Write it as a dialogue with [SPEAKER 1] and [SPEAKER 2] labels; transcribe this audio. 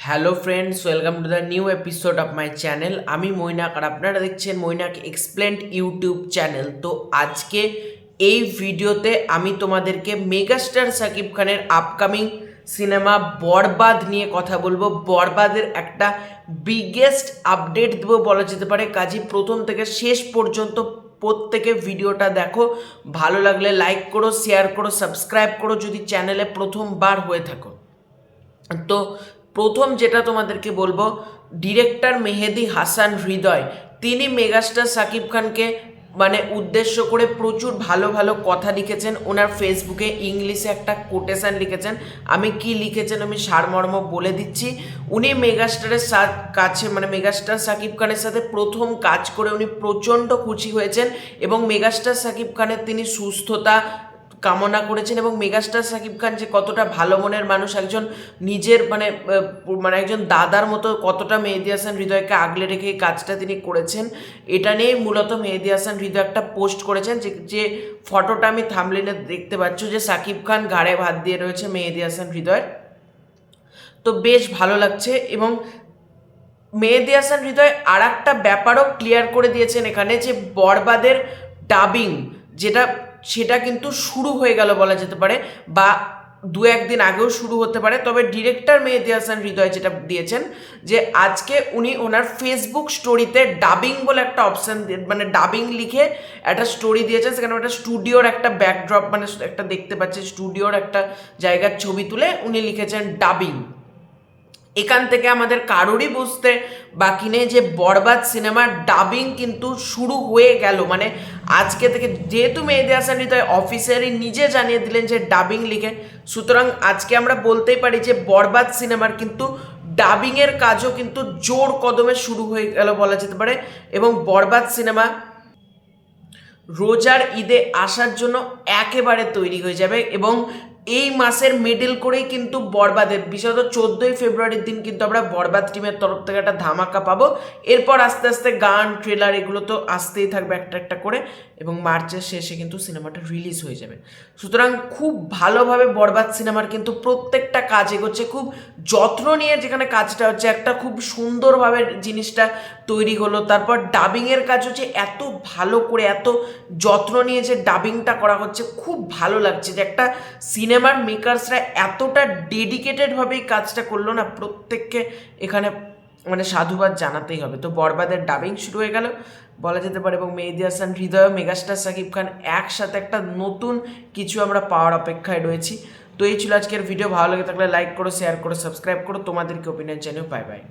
[SPEAKER 1] Hello friends, welcome to the new episode of my channel. আমি মৈনাক আর আপনারা দেখছেন Mainak explained YouTube channel. তো আজকে এই ভিডিওতে আমি তোমাদেরকে মেগাস্টার শাকিব খানের আপকামিং সিনেমা বরবাদ নিয়ে কথা বলবো। বরবাদের একটা বিগেস্ট আপডেট দেবো বলা যেতে পারে। কাজী প্রথম থেকে শেষ পর্যন্ত প্রত্যেকে ভিডিওটা দেখো। ভালো লাগলে লাইক করো, শেয়ার করো, সাবস্ক্রাইব করো যদি চ্যানেলে প্রথমবার হয়ে থাকো। তো প্রথম যেটা তোমাদেরকে বলবো, ডিরেক্টর মেহেদী হাসান হৃদয় তিনি মেগাস্টার শাকিব খানকে উদ্দেশ্য করে প্রচুর ভালো ভালো কথা লিখেছেন। ওনার ফেসবুকে ইংলিশে একটা কোটেশন লিখেছেন। আমি কি লিখেছেন আমি সারমর্ম বলে দিচ্ছি। উনি মেগাস্টারের কাছে মেগাস্টার শাকিব খানের সাথে প্রথম কাজ করে উনি প্রচণ্ড খুশি হয়েছেন এবং মেগাস্টার শাকিব খানের তিনি সুস্থতা কামনা করেছেন এবং মেগাস্টার শাকিব খান যে কতটা ভালো মনের মানুষ, একজন নিজের একজন দাদার মতো কতটা মেহেদী হাসান হৃদয়কে আগলে রেখে এই কাজটা তিনি করেছেন, এটা নিয়েই মূলত মেহেদী হাসান হৃদয় একটা পোস্ট করেছেন। যে ফটোটা আমি থাম্বনেইলে দেখতে পাচ্ছ, যে শাকিব খান ঘাড়ে ভাত দিয়ে রয়েছে মেহেদী হাসান হৃদয়। তো বেশ ভালো লাগছে। এবং মেহেদী হাসান হৃদয় আর একটা ব্যাপারও ক্লিয়ার করে দিয়েছেন এখানে, যে বরবাদের ডাবিং সেটা কিন্তু শুরু হয়ে গেল বলা যেতে পারে, বা দু একদিন আগেও শুরু হতে পারে। তবে ডিরেক্টর মেহেদী হাসান হৃদয় যেটা দিয়েছেন, যে আজকে উনি ওনার ফেসবুক স্টোরিতে ডাবিং বলে একটা অপশান ডাবিং লিখে একটা স্টোরি দিয়েছেন। সেখানে একটা স্টুডিওর একটা ব্যাকড্রপ একটা দেখতে পাচ্ছি, স্টুডিওর একটা জায়গার ছবি তুলে উনি লিখেছেন ডাবিং। এখান থেকে আমাদের কারোরই বুঝতে বাকি নেই যে বরবাদ সিনেমার ডাবিং কিন্তু শুরু হয়ে গেল। আজকে থেকে যেহেতু মেহেদী হাসান হৃদয় অফিসিয়ালি নিজে জানিয়ে দিলেন যে ডাবিং লিখে, সুতরাং আজকে আমরা বলতেই পারি যে বরবাদ সিনেমার কিন্তু ডাবিংয়ের কাজও কিন্তু জোর কদমে শুরু হয়ে গেল বলা যেতে পারে। এবং বরবাদ সিনেমা রোজার ঈদে আসার জন্য একেবারে তৈরি হয়ে যাবে এবং এই মাসের মিডল করেই কিন্তু বরবাদের বিশেষত 14ই ফেব্রুয়ারির দিন কিন্তু আমরা বরবাদ টিমের তরফ থেকে একটা ধামাকা পাবো। এরপর আস্তে আস্তে গান, ট্রেলার এগুলো তো আসতেই থাকবে একটা একটা করে, এবং মার্চের শেষে কিন্তু সিনেমাটা রিলিজ হয়ে যাবে। সুতরাং খুব ভালোভাবে বরবাদ সিনেমার কিন্তু প্রত্যেকটা কাজ এগোচ্ছে, খুব যত্ন নিয়ে যেখানে কাজটা হচ্ছে, একটা খুব সুন্দরভাবে জিনিসটা তৈরি হলো। তারপর ডাবিংয়ের কাজ হচ্ছে এত ভালো করে, এত যত্ন নিয়ে যে ডাবিংটা করা হচ্ছে, খুব ভালো লাগছে যে একটা সিনেমার মেকার্সরা এতটা ডেডিকেটেডভাবে এই কাজটা করলো না। প্রত্যেককে এখানে সাধুবাদ জানাতেই হবে। তো বরবাদের ডাবিং শুরু হয়ে গেল বলা যেতে পারে, এবং মেহেদী হাসান হৃদয়, মেগাস্টার শাকিব খান একসাথে একটা নতুন কিছু আমরা পাওয়ার অপেক্ষায় রয়েছি। তো এই ছিল আজকের ভিডিও। ভালো লেগে থাকলে লাইক করো, শেয়ার করো, সাবস্ক্রাইব করো, তোমাদেরকে ওপিনিয়ন জানিও। Bye bye.